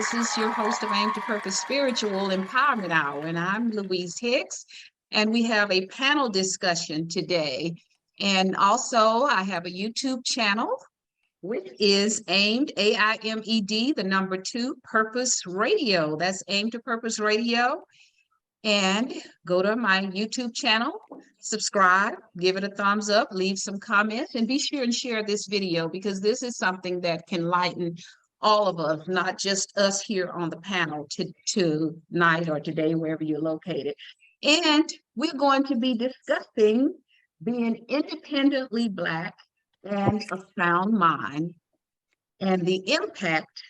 This is your host of Aim to Purpose Spiritual Empowerment Hour, and I'm Louise Hicks, and we have a panel discussion today. And also, I have a YouTube channel, which is aimed, AIMED, the number 2, Purpose Radio. That's Aim to Purpose Radio. And go to my YouTube channel, subscribe, give it a thumbs up, leave some comments, and be sure and share this video because this is something that can lighten all of us, not just us here on the panel tonight or today, wherever you're located. And we're going to be discussing being independently Black and a sound mind and the impact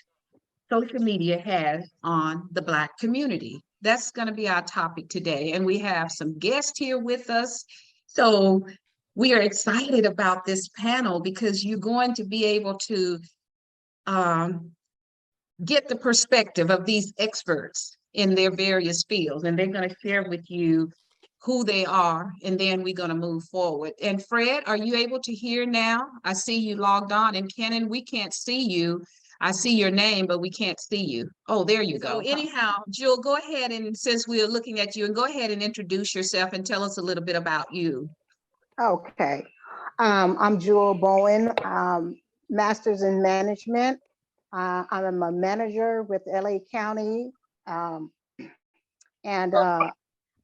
social media has on the Black community. That's going to be our topic today. And we have some guests here with us. So we are excited about this panel because you're going to be able to get the perspective of these experts in their various fields. And they're going to share with you who they are, and then we're going to move forward. And Fred, are you able to hear now? I see you logged on. And Kenan, we can't see you. I see your name, but we can't see you. Oh, there you go. So anyhow, Jewel, go ahead and since we're looking at you, and go ahead and introduce yourself and tell us a little bit about you. Okay. I'm Jewel Bowen, Master's in Management. I'm a manager with LA County, and I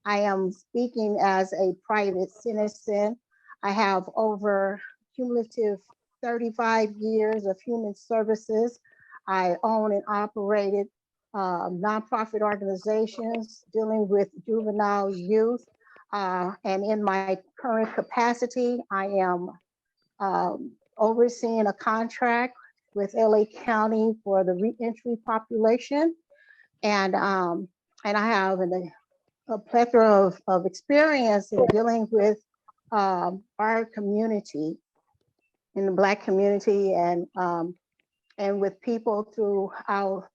am speaking as a private citizen. I have over cumulative 35 years of human services. I own and operated nonprofit organizations dealing with juvenile youth. And in my current capacity, I am overseeing a contract with LA County for the reentry population. And I have a plethora of experience in dealing with our community, in the Black community, and with people throughout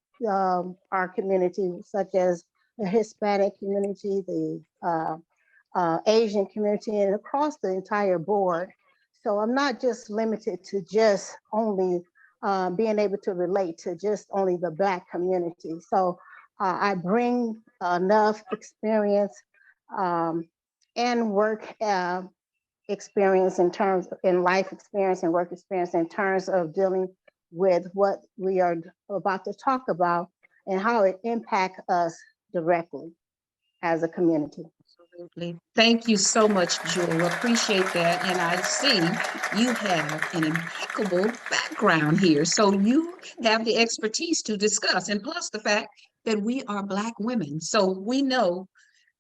our community, such as the Hispanic community, the Asian community, and across the entire board. So I'm not just limited to just only being able to relate to just only the Black community. So I bring enough experience and work experience in life experience and work experience in terms of dealing with what we are about to talk about and how it impacts us directly as a community. Absolutely. Thank you so much, Jewel. Appreciate that. And I see you have an impeccable background here. So you have the expertise to discuss, and plus the fact that we are Black women. So we know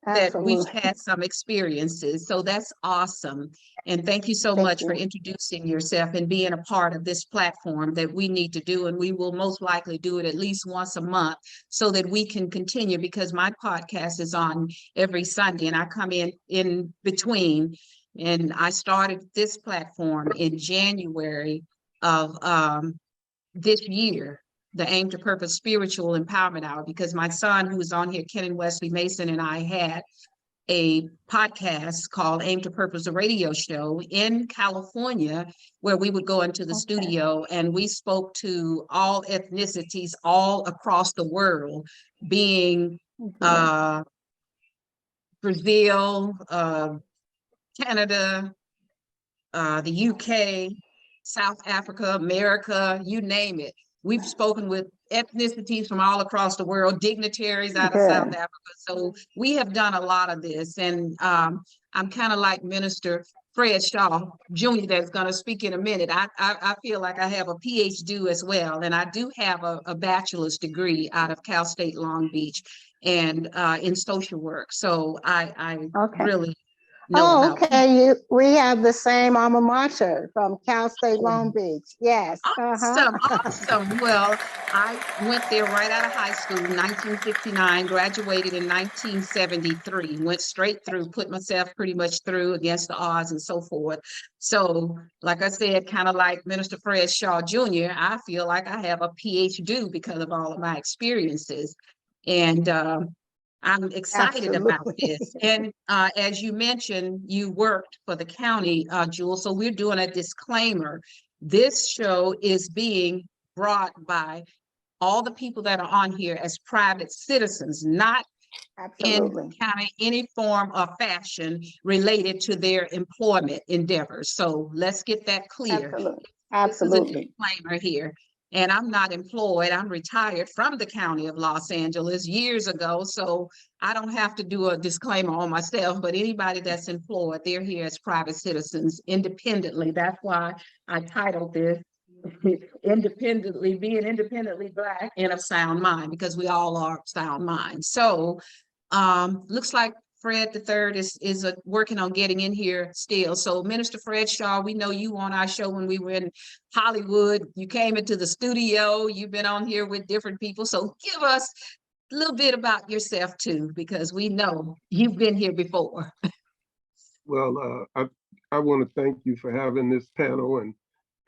that we've had some experiences. So that's awesome. And thank you so much for introducing yourself and being a part of this platform that we need to do. And we will most likely do it at least once a month so that we can continue, because my podcast is on every Sunday and I come in between. And I started this platform in January of this year, the Aim to Purpose Spiritual Empowerment Hour, because my son, who's on here, Kenan Wesley Mason, and I had a podcast called Aim to Purpose, a radio show in California, where we would go into the studio and we spoke to all ethnicities all across the world, being Brazil, Canada, the UK, South Africa, America, you name it. We've spoken with ethnicities from all across the world, dignitaries out of South Africa. So we have done a lot of this. And I'm kind of like Minister Fred Shaw Jr. that's going to speak in a minute. I feel like I have a PhD as well. And I do have a bachelor's degree out of Cal State Long Beach and in social work. So I really we have the same alma mater from Cal State Long Beach. Yes. Awesome. Awesome. Well, I went there right out of high school in 1969, graduated in 1973, went straight through, put myself pretty much through against the odds and so forth. So like I said, kind of like Minister Fred Shaw Jr., I feel like I have a PhD because of all of my experiences. And I'm excited about this. And as you mentioned, you worked for the county, Jewel. So we're doing a disclaimer. This show is being brought by all the people that are on here as private citizens, not in Absolutely. kind of any form or fashion related to their employment endeavors. So let's get that clear. Absolutely. This is a Absolutely. disclaimer here. And I'm not employed. I'm retired from the County of Los Angeles years ago. So I don't have to do a disclaimer on myself, but anybody that's employed, they're here as private citizens independently. That's why I titled this being independently Black and of sound mind, because we all are of sound mind. So looks like Fred the third is working on getting in here still. So Minister Fred Shaw, we know you on our show when we were in Hollywood. You came into the studio. You've been on here with different people. So give us a little bit about yourself too, because we know you've been here before. Well, I want to thank you for having this panel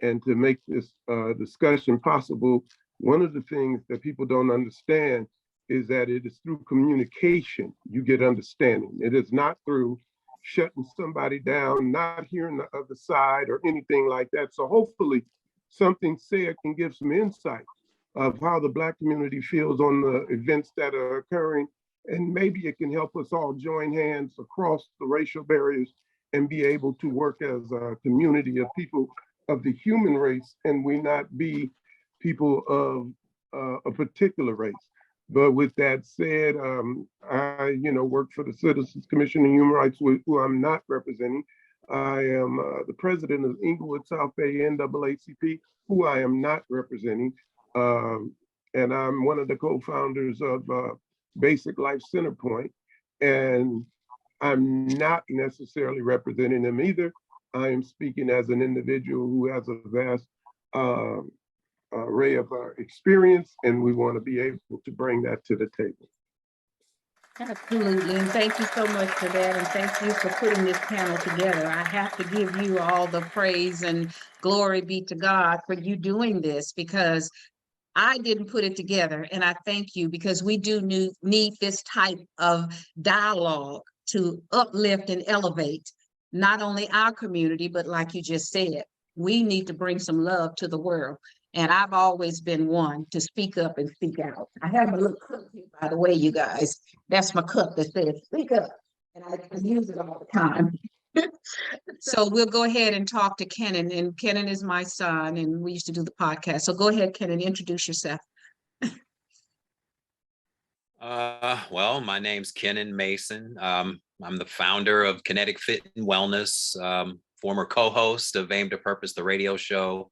and to make this discussion possible. One of the things that people don't understand is that it is through communication you get understanding. It is not through shutting somebody down, not hearing the other side or anything like that. So hopefully something said can give some insight of how the Black community feels on the events that are occurring. And maybe it can help us all join hands across the racial barriers and be able to work as a community of people of the human race, and we not be people of a particular race. But with that said, I work for the Citizens Commission on Human Rights, who I'm not representing. I am the president of Inglewood South Bay NAACP, who I am not representing. And I'm one of the co-founders of Basic Life Centerpoint. And I'm not necessarily representing them either. I am speaking as an individual who has a vast array of experience, and we want to be able to bring that to the table. Absolutely, and thank you so much for that, and thank you for putting this panel together. I have to give you all the praise and glory be to God for you doing this, because I didn't put it together, and I thank you, because we do need this type of dialogue to uplift and elevate not only our community, but like you just said, we need to bring some love to the world. And I've always been one to speak up and speak out. I have a little cup here, by the way, you guys. That's my cup that says speak up. And I use it all the time. So we'll go ahead and talk to Kenan. And Kenan is my son, and we used to do the podcast. So go ahead, Kenan, introduce yourself. Well, my name's Kenan Mason. I'm the founder of Kinetic Fit and Wellness, former co-host of Aim to Purpose, the radio show.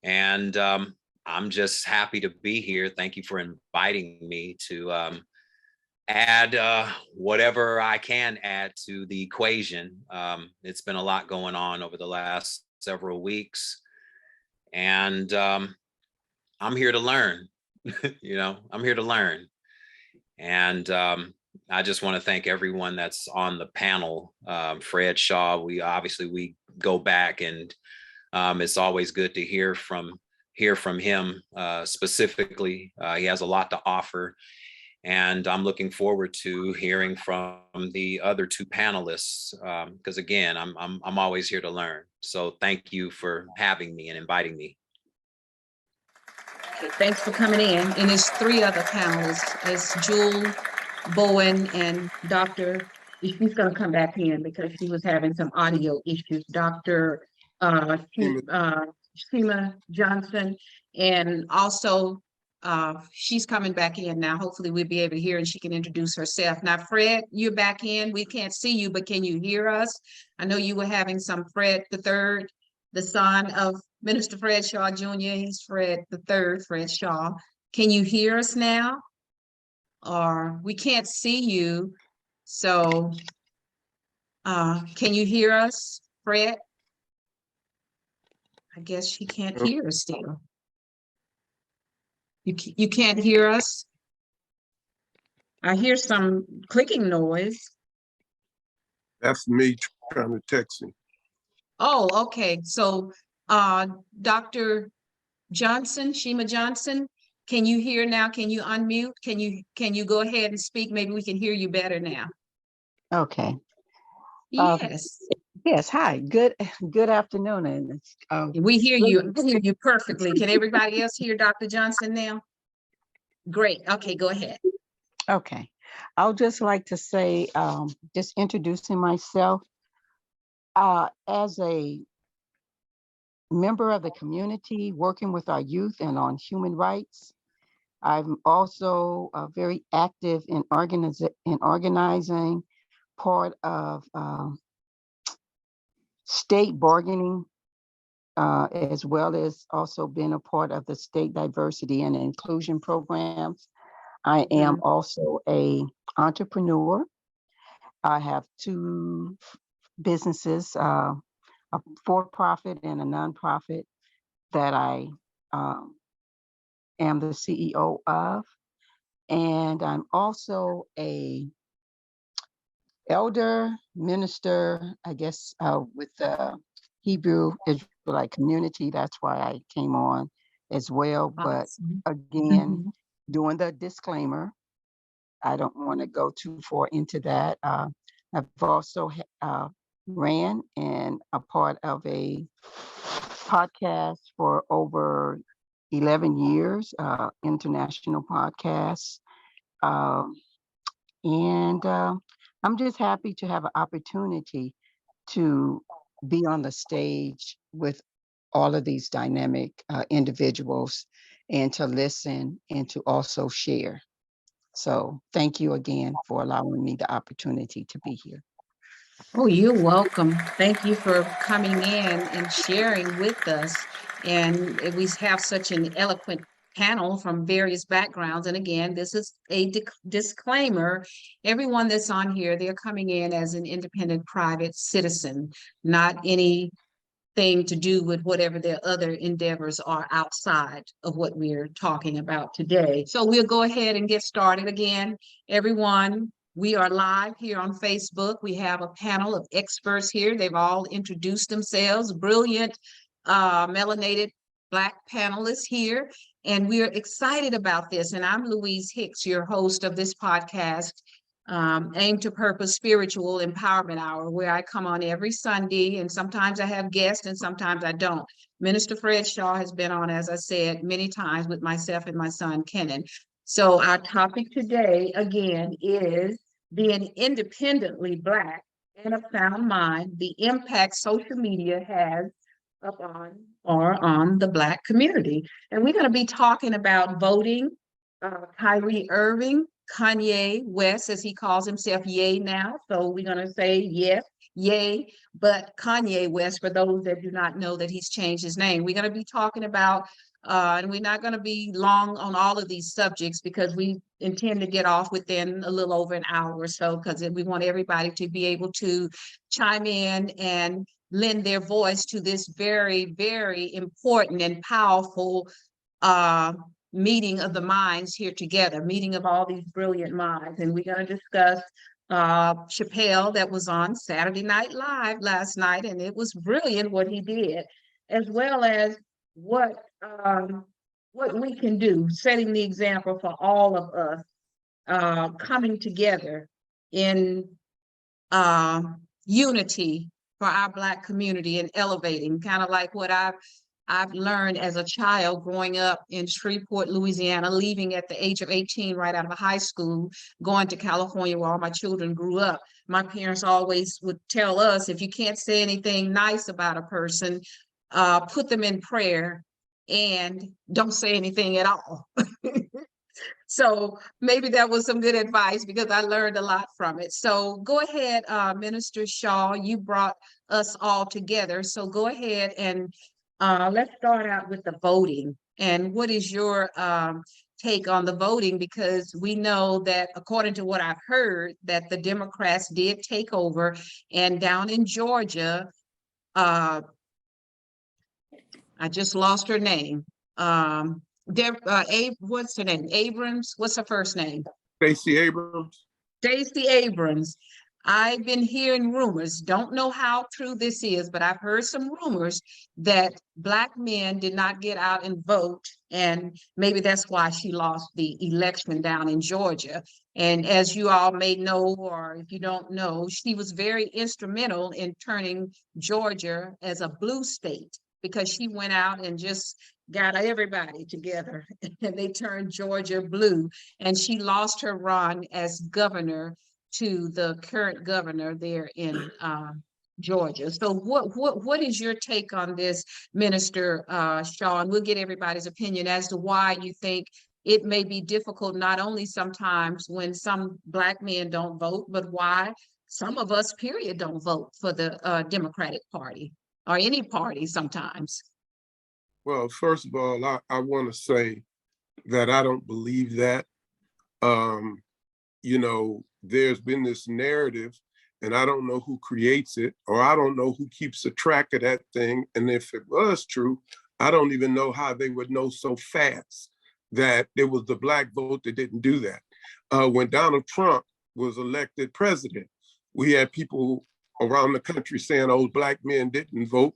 And I'm just happy to be here. Thank you for inviting me to add whatever I can add to the equation. It's been a lot going on over the last several weeks, and I'm here to learn. I'm here to learn. And I just want to thank everyone that's on the panel. Fred Shaw, we go back, and it's always good to hear from him specifically. He has a lot to offer, and I'm looking forward to hearing from the other two panelists, because again, I'm always here to learn. So thank you for having me and inviting me. Thanks for coming in. And there's three other panelists. It's Jewel, Bowen, and Dr. She's going to come back in because she was having some audio issues. Dr. Shima Johnson, and also she's coming back in now. Hopefully we'll be able to hear and she can introduce herself. Now, Fred, you're back in. We can't see you, but can you hear us? I know you were having some Fred the third, the son of Minister Fred Shaw Jr. He's Fred the third, Fred Shaw. Can you hear us now? Or we can't see you. So can you hear us, Fred? I guess she can't hear us still. You can't hear us? I hear some clicking noise. That's me trying to text him. Oh, okay. So Dr. Johnson, Shima Johnson, can you hear now? Can you unmute? Can you go ahead and speak? Maybe we can hear you better now. Okay. Yes. Yes. Hi. Good afternoon. And We hear you. I hear you perfectly. Can everybody else hear Dr. Johnson now? Great. Okay, go ahead. Okay. I'll just like to say, just introducing myself, as a member of the community working with our youth and on human rights. I'm also very active in organizing part of state bargaining, as well as also been a part of the state diversity and inclusion programs. I am Mhm. also a entrepreneur. I have two businesses, a for-profit and a nonprofit that I um, am the CEO of. And I'm also a elder minister, I guess, with the Hebrew Israelite community. That's why I came on as well. But Awesome. again, Mhm. doing the disclaimer, I don't want to go too far into that. I've also ran and a part of a podcast for over 11 years, international podcasts. Um, and I'm just happy to have an opportunity to be on the stage with all of these dynamic individuals and to listen and to also share. So thank you again for allowing me the opportunity to be here. Oh, you're welcome. Thank you for coming in and sharing with us. And we have such an eloquent panel from various backgrounds. And again, this is a disclaimer. Everyone that's on here, they're coming in as an independent private citizen, not any thing to do with whatever their other endeavors are outside of what we're talking about today. So we'll go ahead and get started again. Everyone, we are live here on Facebook. We have a panel of experts here. They've all introduced themselves, brilliant, melanated Black panelists here. And we're excited about this. And I'm Louise Hicks, your host of this podcast, Aim to Purpose Spiritual Empowerment Hour, where I come on every Sunday, and sometimes I have guests and sometimes I don't. Minister Fred Shaw has been on, as I said, many times with myself and my son, Kenan. So our topic today, again, is being independently Black and a sound mind, the impact social media has upon or on the Black community. And we're going to be talking about voting, Kyrie Irving, Kanye West, as he calls himself, Ye now. So we're going to say yes, Ye, but Kanye West, for those that do not know that he's changed his name. We're going to be talking about, and we're not going to be long on all of these subjects because we intend to get off within a little over an hour or so, because we want everybody to be able to chime in and lend their voice to this very, very important and powerful meeting of the minds here together, meeting of all these brilliant minds. And we're going to discuss Chappelle, that was on Saturday Night Live last night, and it was brilliant what he did, as well as what we can do, setting the example for all of us, coming together in unity for our Black community and elevating, kind of like what I've learned as a child growing up in Shreveport, Louisiana, leaving at the age of 18 right out of high school, going to California where all my children grew up. My parents always would tell us, if you can't say anything nice about a person, put them in prayer and don't say anything at all. So maybe that was some good advice because I learned a lot from it. So go ahead, Minister Shaw, you brought us all together. So go ahead and let's start out with the voting. And what is your take on the voting? Because we know that according to what I've heard, that the Democrats did take over, and down in Georgia, I just lost her name. What's her name? Abrams. What's her first name? Stacey Abrams. Stacey Abrams. I've been hearing rumors, don't know how true this is, but I've heard some rumors that Black men did not get out and vote. And maybe that's why she lost the election down in Georgia. And as you all may know, or if you don't know, she was very instrumental in turning Georgia as a blue state, because she went out and just got everybody together and they turned Georgia blue. And she lost her run as governor to the current governor there in Georgia. So what is your take on this, Minister Shaw? We'll get everybody's opinion as to why you think it may be difficult, not only sometimes when some Black men don't vote, but why some of us, period, don't vote for the Democratic Party or any party sometimes. Well, first of all, I want to say that I don't believe that. Um, there's been this narrative, and I don't know who creates it, or I don't know who keeps a track of that thing. And if it was true, I don't even know how they would know so fast that it was the Black vote that didn't do that. When Donald Trump was elected president, we had people around the country saying, oh, Black men didn't vote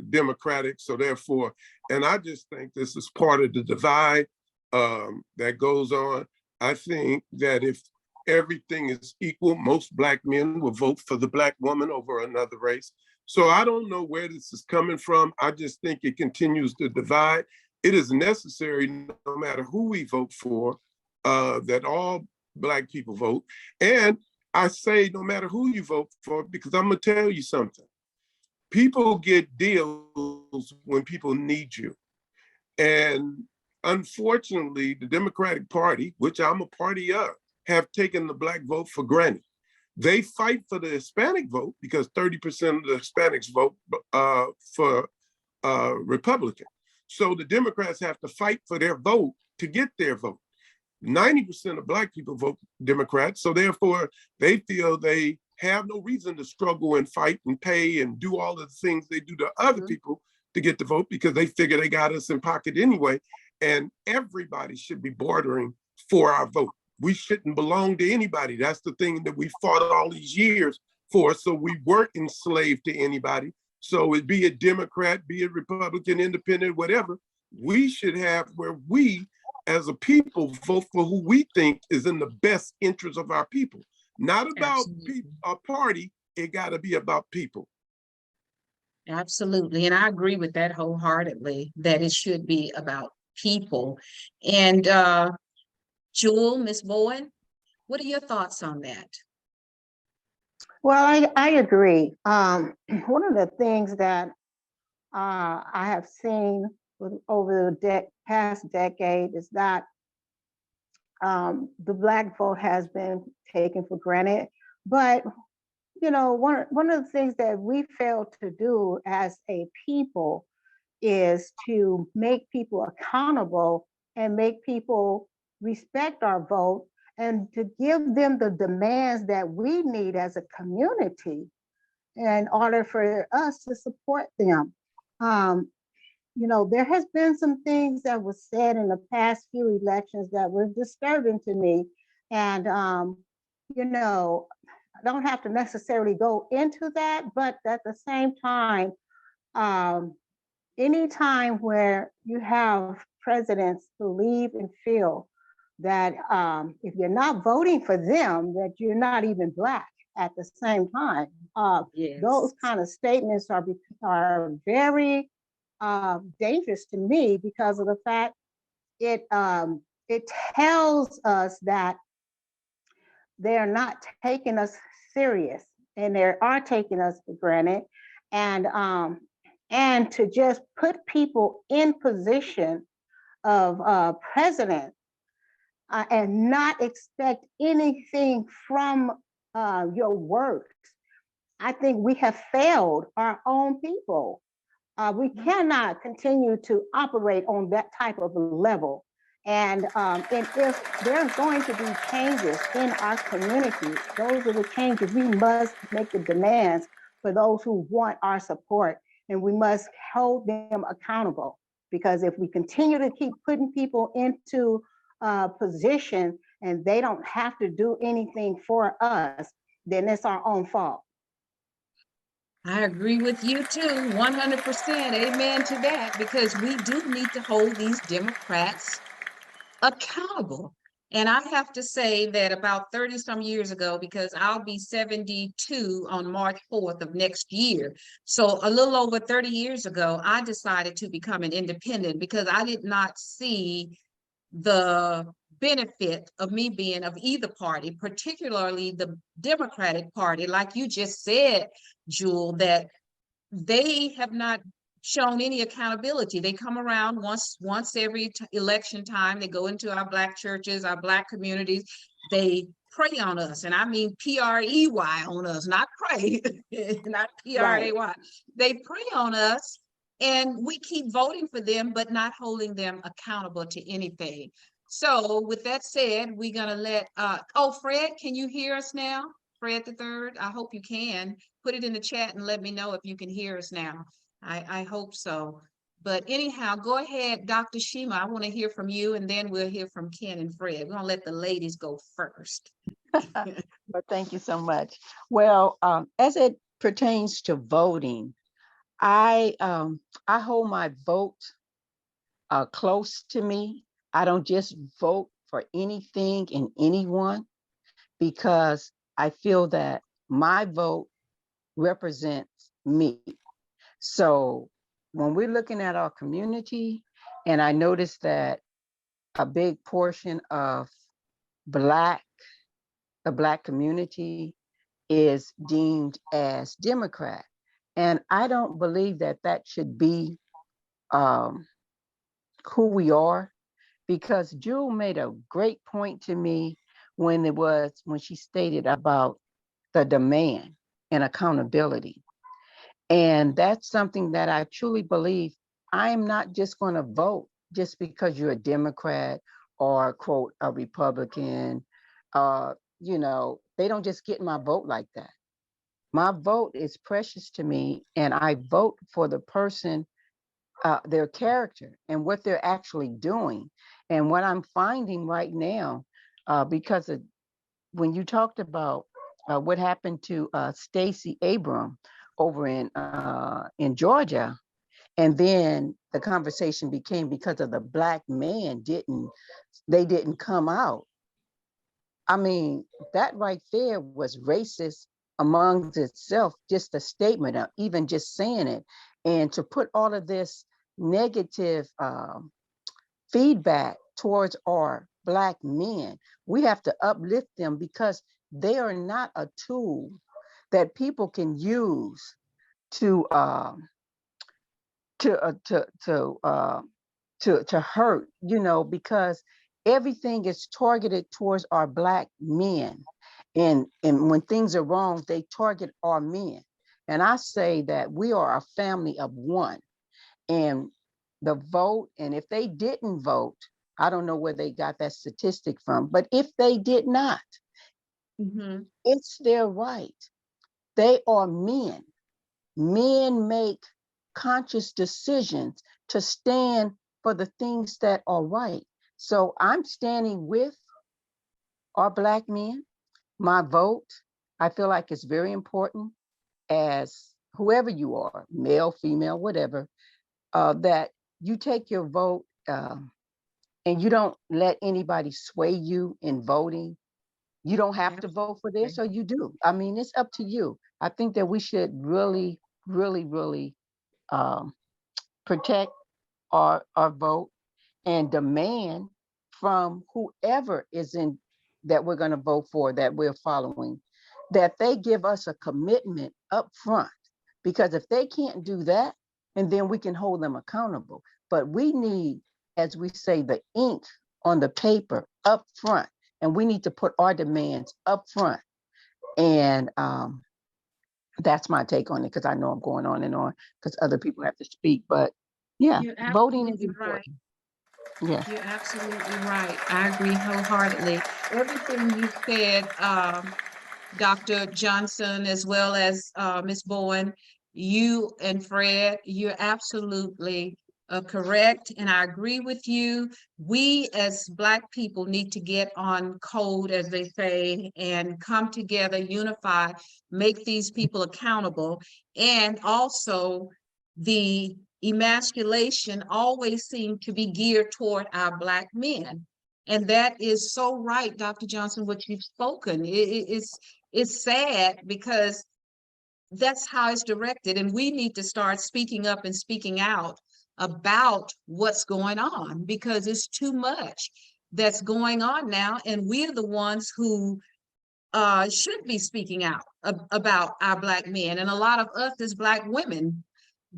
Democratic, so therefore, and I just think this is part of the divide that goes on. I think that if everything is equal, most Black men will vote for the Black woman over another race. So I don't know where this is coming from. I just think it continues to divide. It is necessary, no matter who we vote for, that all Black people vote. And I say no matter who you vote for, because I'm gonna tell you something. People get deals when people need you. And unfortunately, the Democratic Party, which I'm a party of, have taken the Black vote for granted. They fight for the Hispanic vote because 30% of the Hispanics vote for Republican. So the Democrats have to fight for their vote to get their vote. 90% of Black people vote Democrat, so therefore they feel they have no reason to struggle and fight and pay and do all of the things they do to other people to get the vote because they figure they got us in pocket anyway. And everybody should be bartering for our vote. We shouldn't belong to anybody. That's the thing that we fought all these years for. So we weren't enslaved to anybody. So it be a Democrat, be a Republican, independent, whatever, we should have where we as a people vote for who we think is in the best interest of our people. Not about a party, it gotta be about people. Absolutely. And I agree with that wholeheartedly, that it should be about people. And Jewel, Ms. Bowen, what are your thoughts on that? Well, I agree. One of the things that I have seen over the past decade is that the Black vote has been taken for granted. But, one of the things that we fail to do as a people is to make people accountable and make people respect our vote and to give them the demands that we need as a community in order for us to support them. There has been some things that were said in the past few elections that were disturbing to me. And, I don't have to necessarily go into that, but at the same time, any time where you have presidents believe and feel that if you're not voting for them, that you're not even Black at the same time. Those kind of statements are very dangerous to me because of the fact it tells us that they're not taking us serious and they are taking us for granted, and to just put people in position of president and not expect anything from your works. I think we have failed our own people. We cannot continue to operate on that type of level. And if there's going to be changes in our community, those are the changes. We must make the demands for those who want our support, and we must hold them accountable. Because if we continue to keep putting people into position and they don't have to do anything for us, then it's our own fault. I agree with you too, 100%. Amen to that, because we do need to hold these Democrats accountable. And I have to say that about 30 some years ago, because I'll be 72 on March 4th of next year. So a little over 30 years ago, I decided to become an independent because I did not see the benefit of me being of either party, particularly the Democratic Party. Like you just said, Jewel, that they have not shown any accountability. They come around once every election time. They go into our Black churches, our Black communities. They prey on us, and I mean P-R-E-Y on us, not pray, not P-R-A-Y. They prey on us, and we keep voting for them, but not holding them accountable to anything. So with that said, we're gonna let, oh, Fred, can you hear us now? Fred the third, I hope you can. Put it in the chat and let me know if you can hear us now. I hope so. But anyhow, go ahead, Dr. Shima. I want to hear from you, and then we'll hear from Ken and Fred. We're gonna let the ladies go first. Well, thank you so much. Well, as it pertains to voting, I hold my vote close to me. I don't just vote for anything and anyone because I feel that my vote represents me. So when we're looking at our community, and I noticed that a big portion of the Black community is deemed as Democrat. And I don't believe that that should be um, who we are, because Jewel made a great point to me when she stated about the demand and accountability. And that's something that I truly believe. I'm not just going to vote just because you're a Democrat or, quote, a Republican. They don't just get my vote like that. My vote is precious to me, and I vote for the person, their character, and what they're actually doing. And what I'm finding right now, because of when you talked about what happened to Stacey Abrams over in Georgia, and then the conversation became because of the Black man didn't come out. I mean, that right there was racist amongst itself, just a statement of even just saying it. And to put all of this negative feedback towards our Black men, we have to uplift them because they are not a tool that people can use to hurt, because everything is targeted towards our Black men. And when things are wrong, they target our men. And I say that we are a family of one. And the vote, and if they didn't vote, I don't know where they got that statistic from, but if they did not, it's their right. They are men. Men make conscious decisions to stand for the things that are right. So I'm standing with our Black men. My vote, I feel like it's very important, as whoever you are, male, female, whatever, that you take your vote and you don't let anybody sway you in voting. You don't have to vote for this, or you do. I mean, it's up to you. I think that we should really, really, really protect our vote and demand from whoever is in that we're going to vote for, that we're following, that they give us a commitment up front. Because if they can't do that, and then we can hold them accountable. But we need, as we say, the ink on the paper up front, and we need to put our demands up front. And that's my take on it, because I know I'm going on and on because other people have to speak. But yeah, voting is important. Yeah, You're absolutely right. I agree wholeheartedly. Everything you said, Dr. Johnson, as well as Ms. Bowen, you and Fred, you're absolutely correct, and I agree with you. We as Black people need to get on code, as they say, and come together, unify, make these people accountable. And also, the emasculation always seemed to be geared toward our Black men. And that is so right, Dr. Johnson, what you've spoken. It's sad because that's how it's directed. And we need to start speaking up and speaking out about what's going on, because it's too much that's going on now. And we're the ones who should be speaking out about our Black men. And a lot of us as Black women,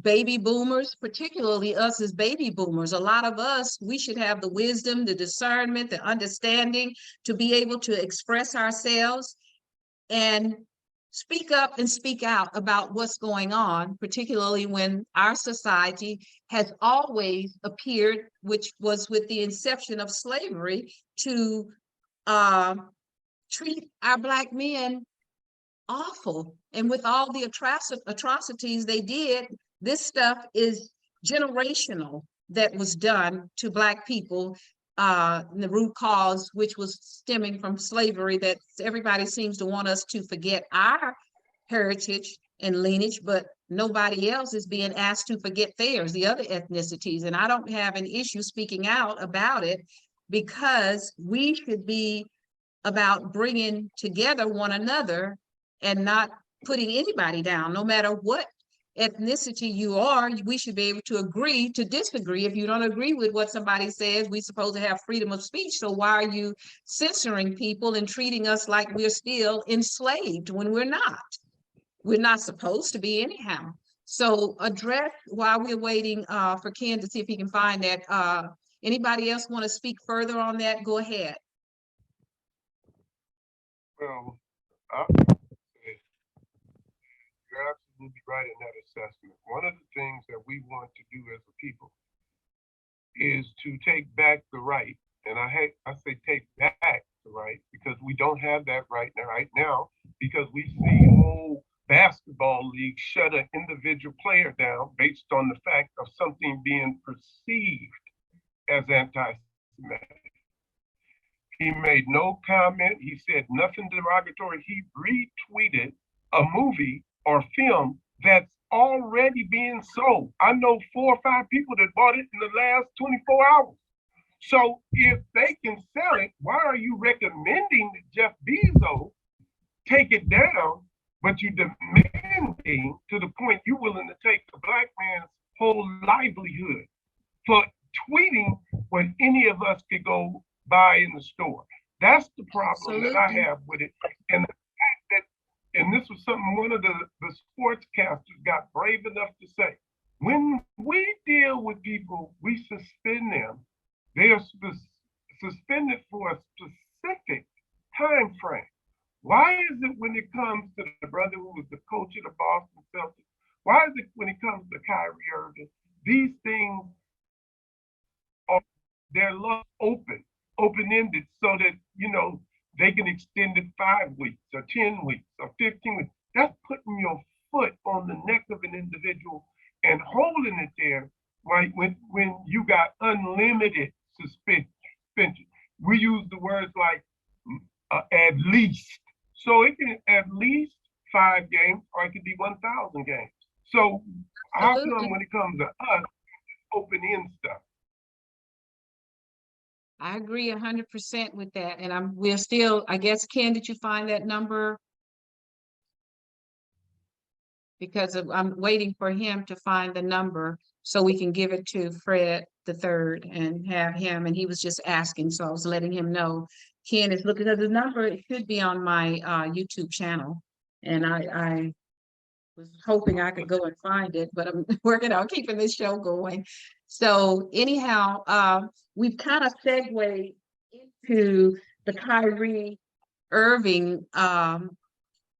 baby boomers, particularly us as baby boomers, a lot of us, we should have the wisdom, the discernment, the understanding to be able to express ourselves and speak up and speak out about what's going on, particularly when our society has always appeared, which was with the inception of slavery, to treat our Black men awful. And with all the atrocities they did, this stuff is generational that was done to Black people. The root cause, which was stemming from slavery, that everybody seems to want us to forget our heritage and lineage, but nobody else is being asked to forget theirs, the other ethnicities. And I don't have an issue speaking out about it, because we should be about bringing together one another and not putting anybody down, no matter what ethnicity you are. We should be able to agree to disagree. If you don't agree with what somebody says, we're supposed to have freedom of speech. So why are you censoring people and treating us like we're still enslaved when we're not? We're not supposed to be anyhow. So address, while we're waiting for Ken to see if he can find that. Anybody else want to speak further on that? Go ahead. Well, I would say you're absolutely right in that assessment. One of the things that we want to do as a people is to take back the right. And I say take back the right, because we don't have that right now, because we see whole basketball leagues shut an individual player down based on the fact of something being perceived as anti-Semitic. He made no comment. He said nothing derogatory. He retweeted a movie or film that's already being sold. I know 4 or 5 people that bought it in the last 24 hours. So if they can sell it, why are you recommending that Jeff Bezos take it down, but you demanding to the point you're willing to take the Black man's whole livelihood for tweeting when any of us could go buy in the store? That's the problem that I have with it. And the fact that, and this was something one of the sportscasters got brave enough to say, when we deal with people, we suspend them. They are suspended for a specific time frame. Why is it when it comes to the brother who was the coach of the Boston Celtics, why is it when it comes to Kyrie Irving, these things are, they're open-ended, so that, you know, they can extend it 5 weeks or 10 weeks or 15 weeks. That's putting your foot on the neck of an individual and holding it there, right? When you got unlimited suspension. We use the words like at least. So it can at least 5 games, or it could be 1,000 games. So how come when it comes to us, it's open-end stuff? I agree 100% with that. And we're still, I guess, Ken, did you find that number? Because I'm waiting for him to find the number so we can give it to Fred III and have him. And he was just asking, so I was letting him know. Ken is looking at the number. It should be on my YouTube channel. And I was hoping I could go and find it, but I'm working on keeping this show going. So anyhow, we've kind of segued into the Kyrie Irving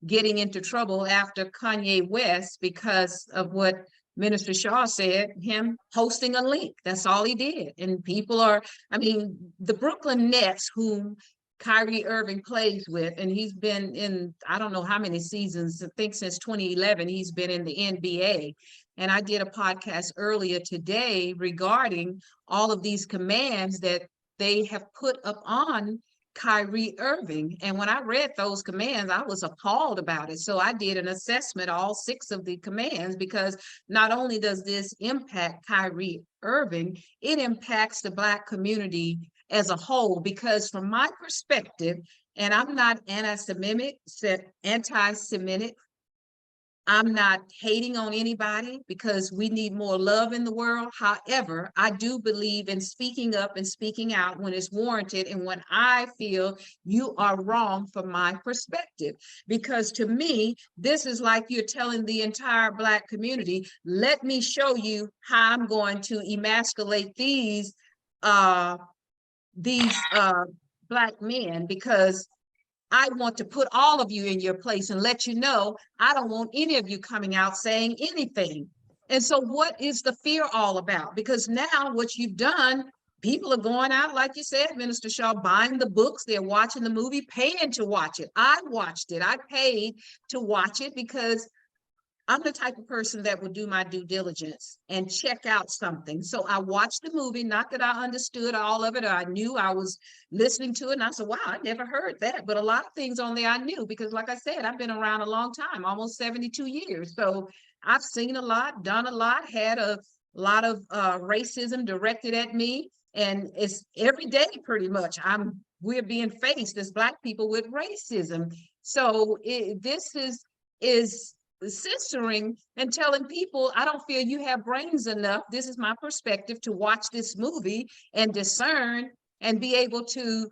getting into trouble after Kanye West, because of what Minister Shaw said, him posting a link. That's all he did. And people are, I mean, the Brooklyn Nets, whom Kyrie Irving plays with, and he's been in, I don't know how many seasons, I think since 2011, he's been in the NBA. And I did a podcast earlier today regarding all of these commands that they have put up on Kyrie Irving. And when I read those commands, I was appalled about it. So I did an assessment, all 6 of the commands, because not only does this impact Kyrie Irving, it impacts the Black community as a whole, because from my perspective, and I'm not anti-Semitic, I'm not hating on anybody because we need more love in the world. However, I do believe in speaking up and speaking out when it's warranted and when I feel you are wrong from my perspective. Because to me, this is like you're telling the entire Black community, let me show you how I'm going to emasculate these Black men, because I want to put all of you in your place and let you know I don't want any of you coming out saying anything. And so what is the fear all about? Because now what you've done, people are going out, like you said, Minister Shaw, buying the books, they're watching the movie, paying to watch it. I watched it. I paid to watch it because I'm the type of person that would do my due diligence and check out something. So I watched the movie, not that I understood all of it, or I knew. I was listening to it and I said, wow, I never heard that. But a lot of things on there I knew because, like I said, I've been around a long time, almost 72 years. So I've seen a lot, done a lot, had a lot of racism directed at me. And it's every day pretty much we're being faced as Black people with racism. So this is censoring and telling people, I don't feel you have brains enough. This is my perspective, to watch this movie and discern and be able to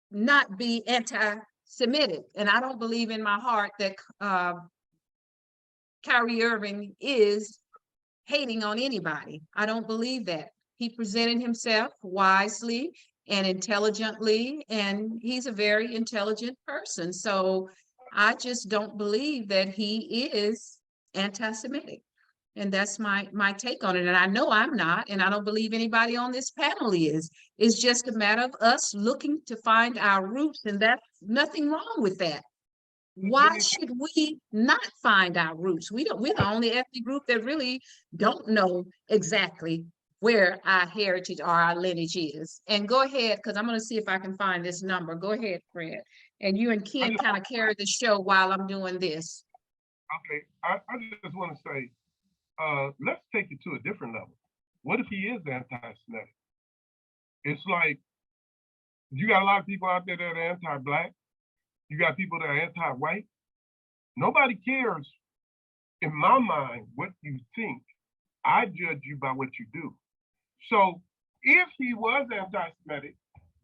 not be anti-Semitic. And I don't believe in my heart that Kyrie Irving is hating on anybody. I don't believe that. He presented himself wisely and intelligently, and he's a very intelligent person. So I just don't believe that he is anti-Semitic. And that's my take on it. And I know I'm not, and I don't believe anybody on this panel is. It's just a matter of us looking to find our roots, and that's nothing wrong with that. Why should we not find our roots? We're the only ethnic group that really don't know exactly where our heritage or our lineage is. And go ahead, because I'm going to see if I can find this number. Go ahead, Fred. And you and Ken kind of carry the show while I'm doing this. Okay, I just want to say, let's take it to a different level. What if he is anti-Semitic? It's like, you got a lot of people out there that are anti-Black. You got people that are anti-white. Nobody cares, in my mind, what you think. I judge you by what you do. So if he was anti-Semitic,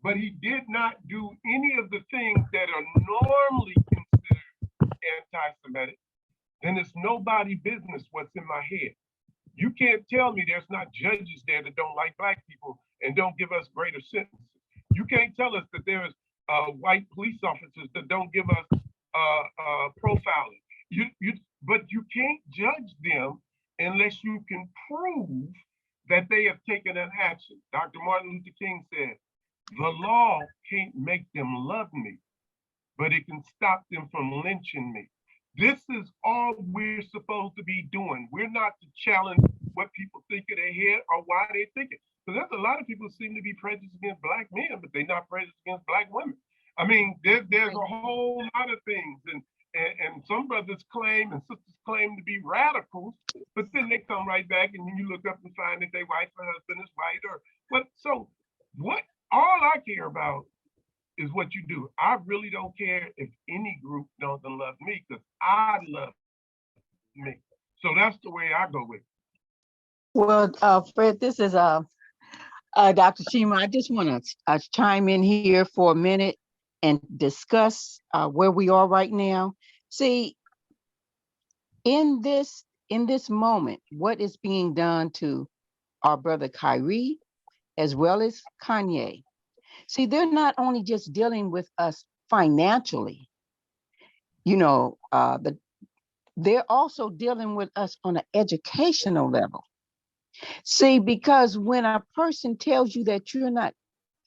but he did not do any of the things that are normally considered anti-Semitic, then it's nobody's business what's in my head. You can't tell me there's not judges there that don't like Black people and don't give us greater sentences. You can't tell us that there's white police officers that don't give us profiling. But you can't judge them unless you can prove that they have taken an action. Dr. Martin Luther King said, the law can't make them love me, but it can stop them from lynching me. This is all we're supposed to be doing. We're not to challenge what people think in their head or why they think it. Because there's a lot of people who seem to be prejudiced against Black men, but they're not prejudiced against Black women. I mean, there's a whole lot of things. And some brothers claim and sisters claim to be radicals, but then they come right back and then you look up and find that their wife or husband is white or what. So all I care about is what you do. I really don't care if any group doesn't love me, because I love me. So that's the way I go with it. Well, Fred, this is Dr. Shima. I just want to chime in here for a minute and discuss where we are right now. See, in this moment, what is being done to our brother Kyrie as well as Kanye? See, they're not only just dealing with us financially, they're also dealing with us on an educational level. See, because when a person tells you that you're not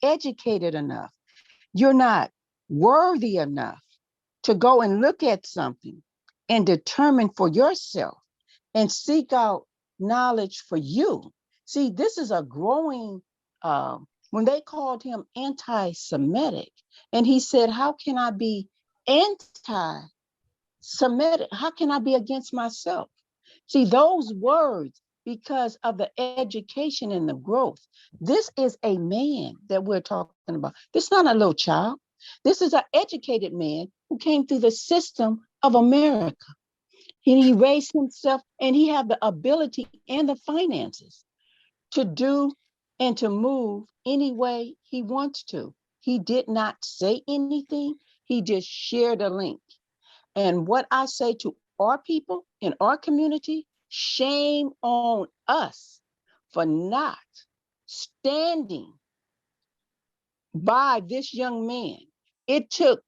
educated enough, you're not worthy enough to go and look at something and determine for yourself and seek out knowledge for you. See, this is a growing, when they called him anti-Semitic, and he said, how can I be anti-Semitic? How can I be against myself? See, those words because of the education and the growth. This is a man that we're talking about. This is not a little child. This is an educated man who came through the system of America. And he raised himself, and he had the ability and the finances to do and to move any way he wants to. He did not say anything. He just shared a link. And what I say to our people in our community, shame on us for not standing by this young man. It took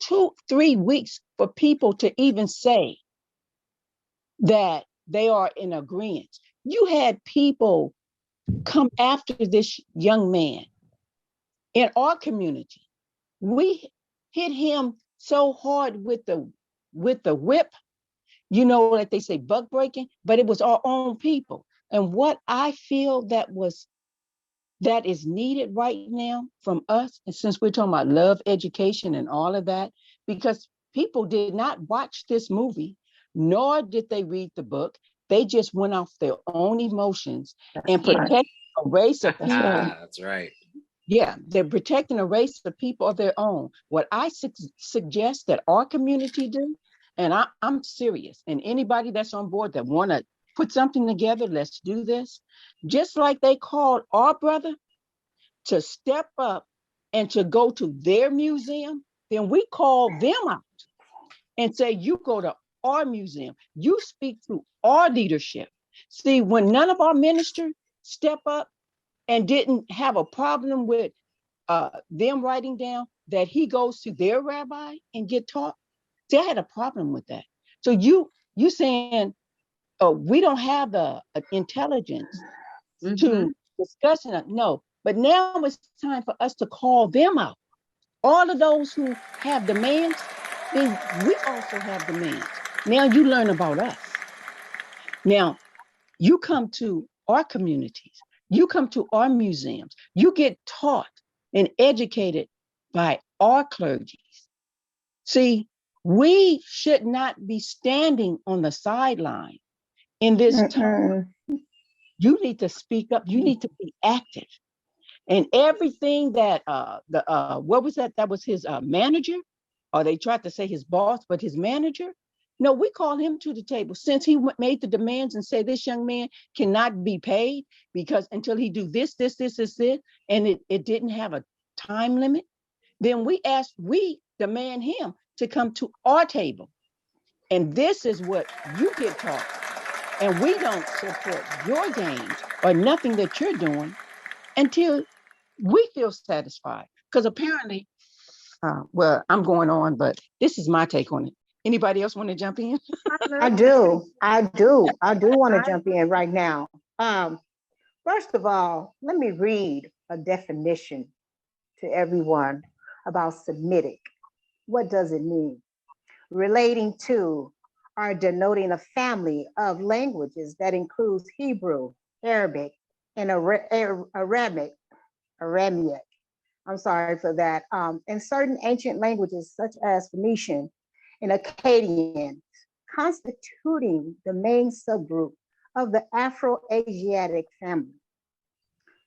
2-3 weeks for people to even say that they are in agreement. You had people come after this young man in our community. We hit him so hard with the whip, you know, like they say, buck breaking, but it was our own people. And what I feel that is needed right now from us, and since we're talking about love, education, and all of that, because people did not watch this movie, nor did they read the book. They just went off their own emotions and protect a race of people. That's right. Yeah, they're protecting a race of people of their own. What I suggest that our community do, and I'm serious, and anybody that's on board that want to put something together, let's do this. Just like they called our brother to step up and to go to their museum, then we call them out and say, you go to our museum, you speak to our leadership. See, when none of our ministers step up and didn't have a problem with them writing down that he goes to their rabbi and get taught, see, I had a problem with that. So you saying, oh, we don't have the intelligence to discuss it. No, but now it's time for us to call them out. All of those who have demands, then we also have demands. Now you learn about us. Now you come to our communities, you come to our museums, you get taught and educated by our clergy. See, we should not be standing on the sideline in this time. You need to speak up. You need to be active. And everything that what was that? That was his manager, or they tried to say his boss, but his manager. No, we called him to the table since he made the demands and said this young man cannot be paid because until he do this, and it didn't have a time limit. Then we demand him to come to our table. And this is what you get taught. And we don't support your games or nothing that you're doing until we feel satisfied. Because apparently, well, I'm going on, but this is my take on it. Anybody else want to jump in? I do want to jump in right now. First of all, let me read a definition to everyone about Semitic. What does it mean? Relating to or denoting a family of languages that includes Hebrew, Arabic, and Aramaic. I'm sorry for that. And certain ancient languages such as Phoenician and Akkadian, constituting the main subgroup of the Afro-Asiatic family.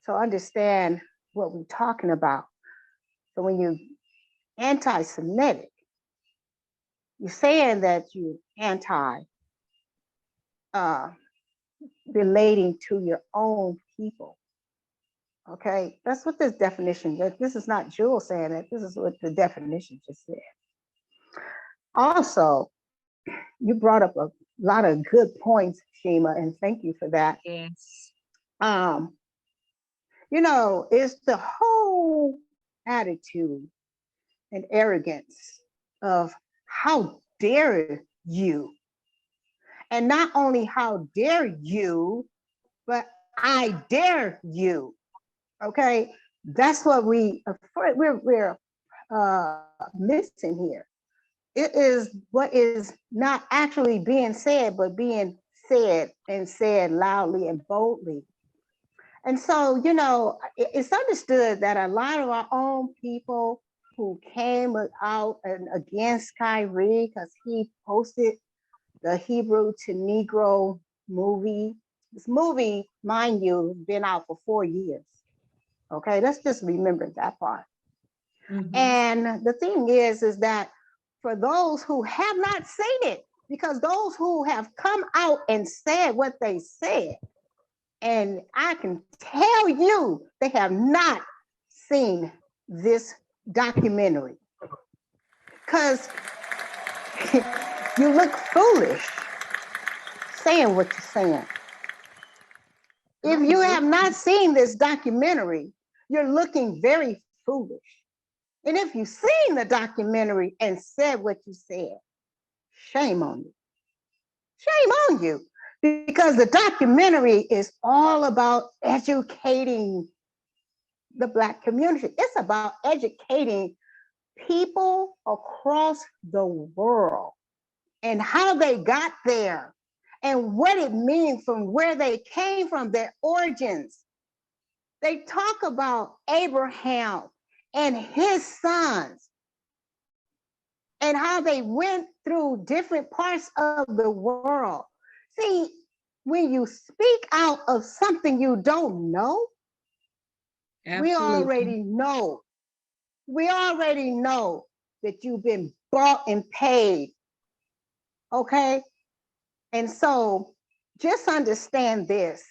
So understand what we're talking about. So when you anti-Semitic, you're saying that you're anti relating to your own people. Okay, that's what this definition, this is not Jewel saying that, this is what the definition just said. Also, you brought up a lot of good points, Shima, and thank you for that. Yes. You know, it's the whole attitude and arrogance of how dare you? And not only how dare you, but I dare you. Okay, that's what we're missing here. It is what is not actually being said, but being said and said loudly and boldly. And so, you know, it's understood that a lot of our own people who came out and against Kyrie because he posted the Hebrew to Negro movie This movie, mind you, has been out for 4 years. Okay, let's just remember that part. Mhm. And the thing is that for those who have not seen it, because those who have come out and said what they said, and I can tell you, they have not seen this documentary because you look foolish saying what you're saying. If you have not seen this documentary, you're looking very foolish. And if you've seen the documentary and said what you said, shame on you. Shame on you. Because the documentary is all about educating the Black community. It's about educating people across the world and how they got there and what it means from where they came from, their origins. They talk about Abraham and his sons and how they went through different parts of the world. See, when you speak out of something you don't know, we already know. We already know that you've been bought and paid. Okay? And so just understand this.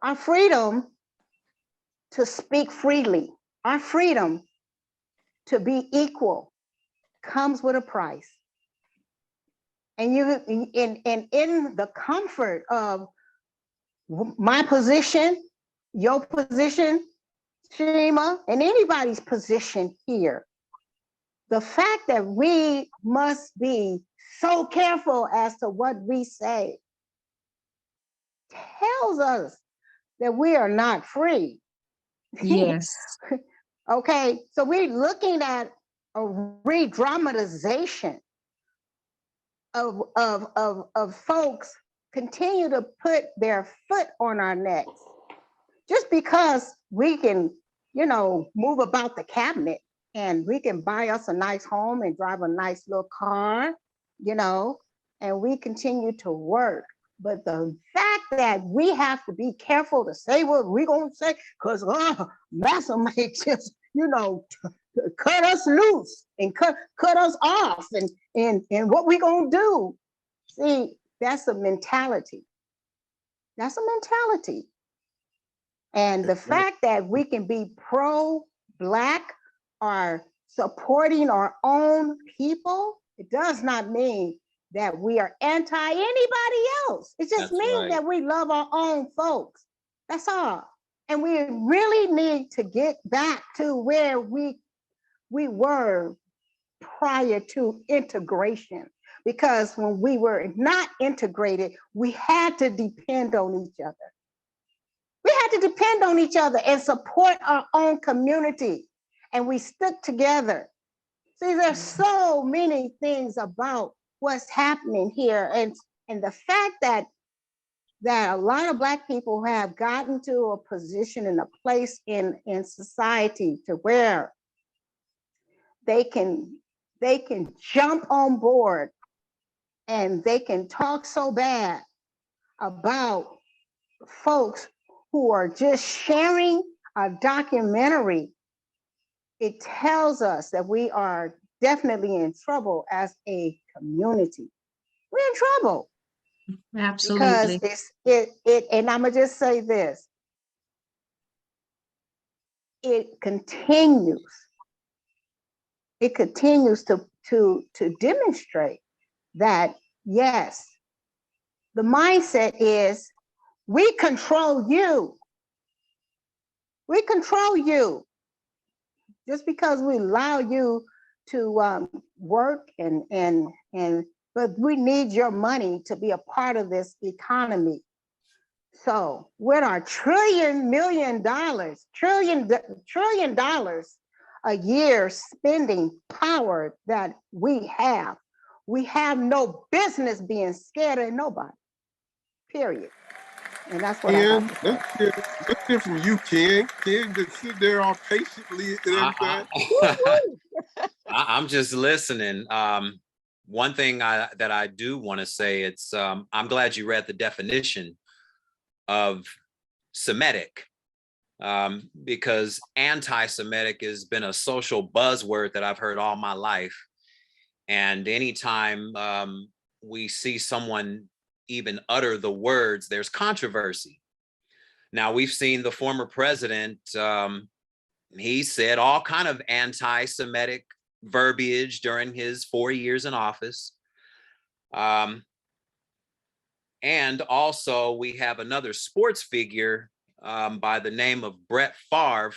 Our freedom to speak freely, our freedom to be equal comes with a price. And in the comfort of my position, your position, Shima, and anybody's position here, the fact that we must be so careful as to what we say tells us that we are not free. Yes. Okay, so we're looking at a re-dramatization of folks continue to put their foot on our necks just because we can, move about the cabinet and we can buy us a nice home and drive a nice little car, and we continue to work. But the fact that we have to be careful to say what we're going to say, because Massa may just, cut us loose and cut us off and what we going to do. See, that's a mentality. That's a mentality. And the fact that we can be pro-Black or supporting our own people, it does not mean that we are anti anybody else. It just means that we love our own folks. That's all. And we really need to get back to where we were prior to integration. Because when we were not integrated, we had to depend on each other. We had to depend on each other and support our own community. And we stuck together. See, there's so many things about what's happening here. And the fact that a lot of Black people have gotten to a position and a place in society to where they can jump on board and they can talk so bad about folks who are just sharing a documentary. It tells us that we are definitely in trouble as a community. We're in trouble. Absolutely. Because and I'm gonna just say this. It continues to demonstrate that, yes, the mindset is we control you. We control you. Just because we allow you to work but we need your money to be a part of this economy. So with our trillion dollars a year spending power that we have no business being scared of nobody, period. And that's what Ken, let's hear from you, Ken. Ken, just sit there all patiently and everything. I'm just listening. one thing that I do want to say, it's I'm glad you read the definition of Semitic, because anti-Semitic has been a social buzzword that I've heard all my life. And anytime we see someone even utter the words, there's controversy. Now, we've seen the former president, he said all kind of anti-Semitic verbiage during his 4 years in office. And also we have another sports figure by the name of Brett Favre,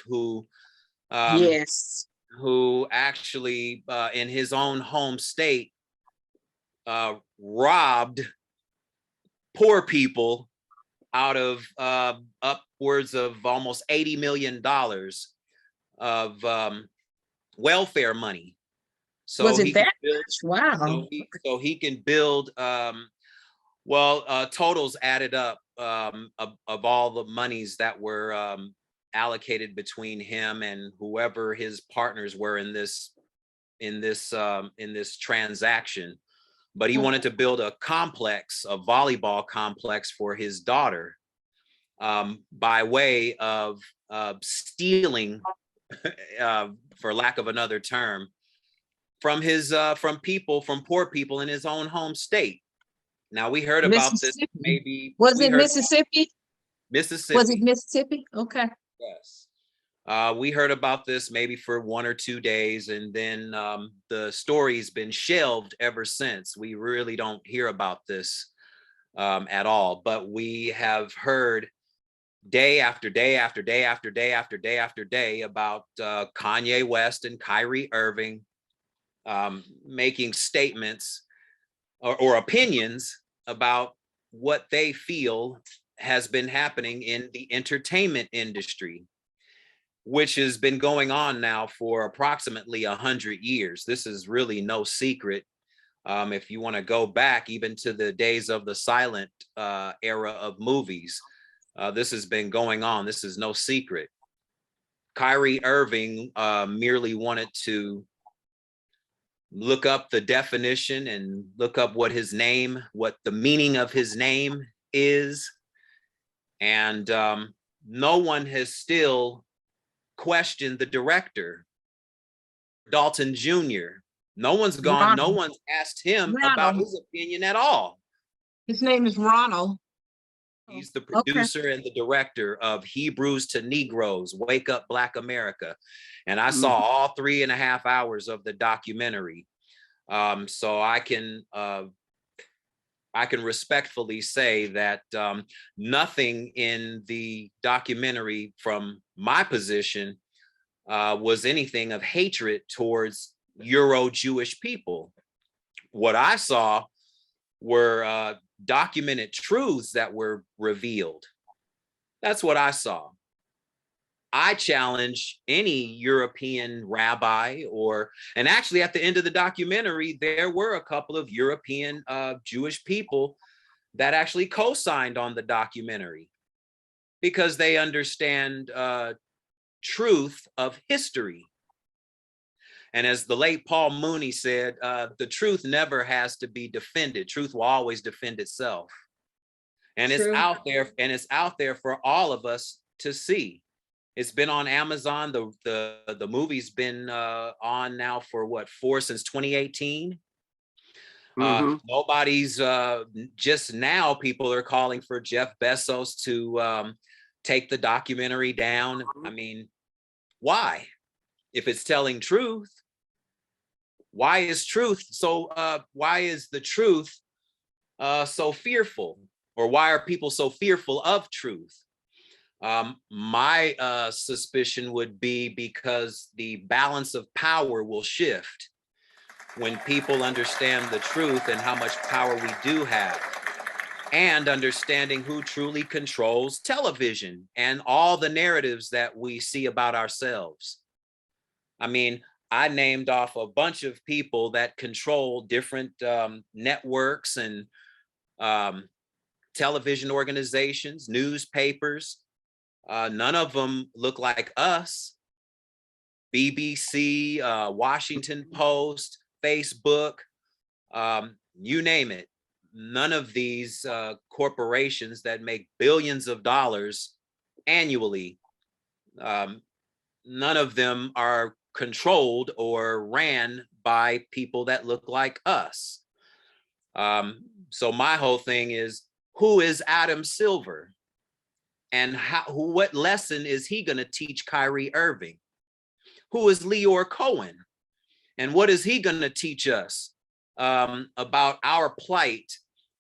Yes. who actually in his own home state robbed poor people out of upwards of almost $80 million of welfare money. So Was it he can that build, much? Wow. so he can build totals added up of all the monies that were allocated between him and whoever his partners were in this transaction. But he wanted to build a complex, a volleyball complex for his daughter, by way of stealing, for lack of another term, from poor people in his own home state. Now, we heard about this, maybe. Was it Mississippi? Mississippi. Was it Mississippi? Okay. Yes. We heard about this maybe for 1 or 2 days, and then the story's been shelved ever since. We really don't hear about this at all, but we have heard day after day after day after day after day after day about Kanye West and Kyrie Irving making statements or opinions about what they feel has been happening in the entertainment industry, which has been going on now for approximately 100 years. This is really no secret. If you want to go back even to the days of the silent era of movies, this has been going on. This is no secret. Kyrie Irving merely wanted to look up the definition and look up what the meaning of his name is. And no one has still questioned the director, Dalton Jr. No one's asked him about his opinion at all. His name is Ronald. He's the producer and the director of Hebrews to Negroes, Wake Up Black America. And I saw all 3.5 hours of the documentary. So I can respectfully say that nothing in the documentary from my position was anything of hatred towards Euro-Jewish people. What I saw were documented truths that were revealed. That's what I saw. I challenge any European rabbi and actually at the end of the documentary, there were a couple of European Jewish people that actually co-signed on the documentary because they understand truth of history. And as the late Paul Mooney said, the truth never has to be defended. Truth will always defend itself. And it's out there for all of us to see. It's been on Amazon. The movie's been on now for since 2018. Nobody's just now people are calling for Jeff Bezos to take the documentary down. I mean, why? If it's telling truth, why is the truth so fearful? Or why are people so fearful of truth? My suspicion would be because the balance of power will shift when people understand the truth and how much power we do have, and understanding who truly controls television and all the narratives that we see about ourselves. I mean, I named off a bunch of people that control different networks and television organizations, newspapers. None of them look like us. BBC, Washington Post, Facebook, you name it. None of these corporations that make billions of dollars annually, none of them are controlled or ran by people that look like us. So my whole thing is, who is Adam Silver? And what lesson is he going to teach Kyrie Irving? Who is Leor Cohen? And what is he going to teach us about our plight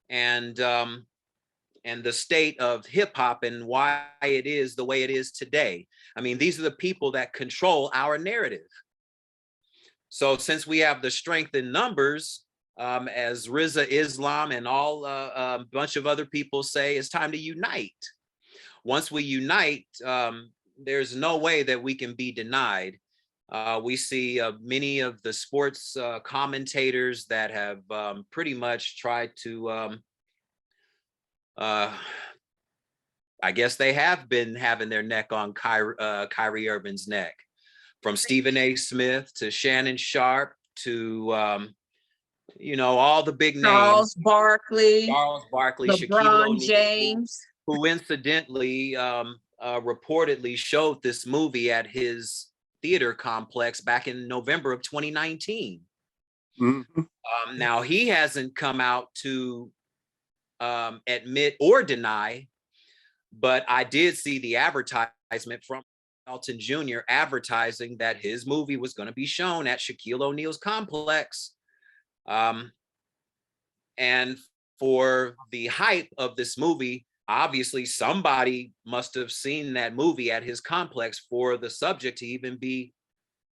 and the state of hip hop and why it is the way it is today? I mean, these are the people that control our narrative. So since we have the strength in numbers, as Riza Islam and all a bunch of other people say, it's time to unite. Once we unite, there's no way that we can be denied. We see many of the sports commentators that have pretty much tried to, I guess they have been having their neck on Kyrie Irving's neck, from Stephen A. Smith to Shannon Sharp to, you know, all the big names. Charles Barkley, Shaquille LeBron O'Neal, James. who incidentally reportedly showed this movie at his theater complex back in November of 2019. Mm-hmm. Now he hasn't come out to admit or deny, but I did see the advertisement from Elton Jr. advertising that his movie was going to be shown at Shaquille O'Neal's complex. And for the hype of this movie, obviously somebody must have seen that movie at his complex for the subject to even be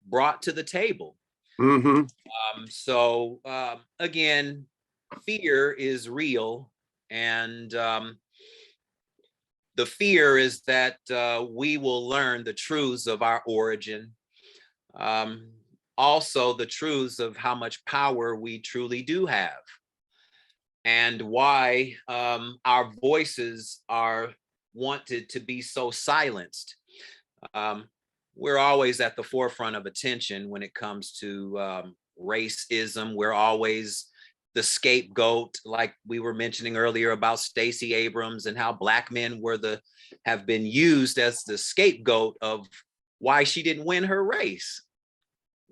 brought to the table. Mm-hmm. So again, fear is real, and the fear is that we will learn the truths of our origin. Also the truths of how much power we truly do have, and why our voices are wanted to be so silenced. We're always at the forefront of attention when it comes to racism. We're always the scapegoat, like we were mentioning earlier about Stacey Abrams and how Black men have been used as the scapegoat of why she didn't win her race.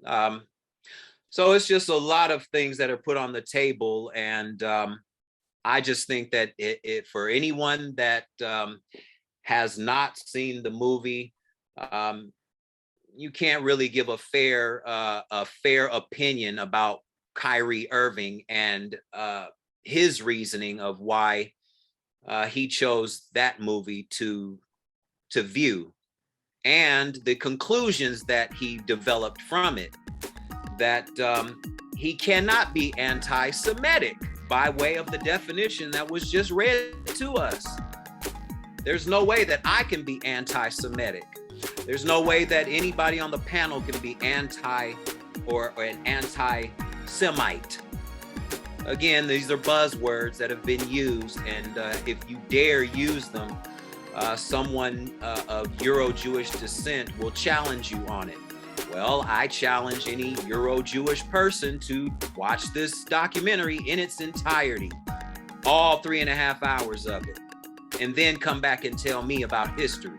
So it's just a lot of things that are put on the table, and I just think that for anyone that has not seen the movie, you can't really give a fair opinion about Kyrie Irving and his reasoning of why he chose that movie to view, and the conclusions that he developed from it, that he cannot be anti-Semitic by way of the definition that was just read to us. There's no way that I can be anti-Semitic. There's no way that anybody on the panel can be anti or an anti-Semite. Again, these are buzzwords that have been used, and if you dare use them, someone of Euro-Jewish descent will challenge you on it. Well, I challenge any Euro-Jewish person to watch this documentary in its entirety, all 3.5 hours of it, and then come back and tell me about history.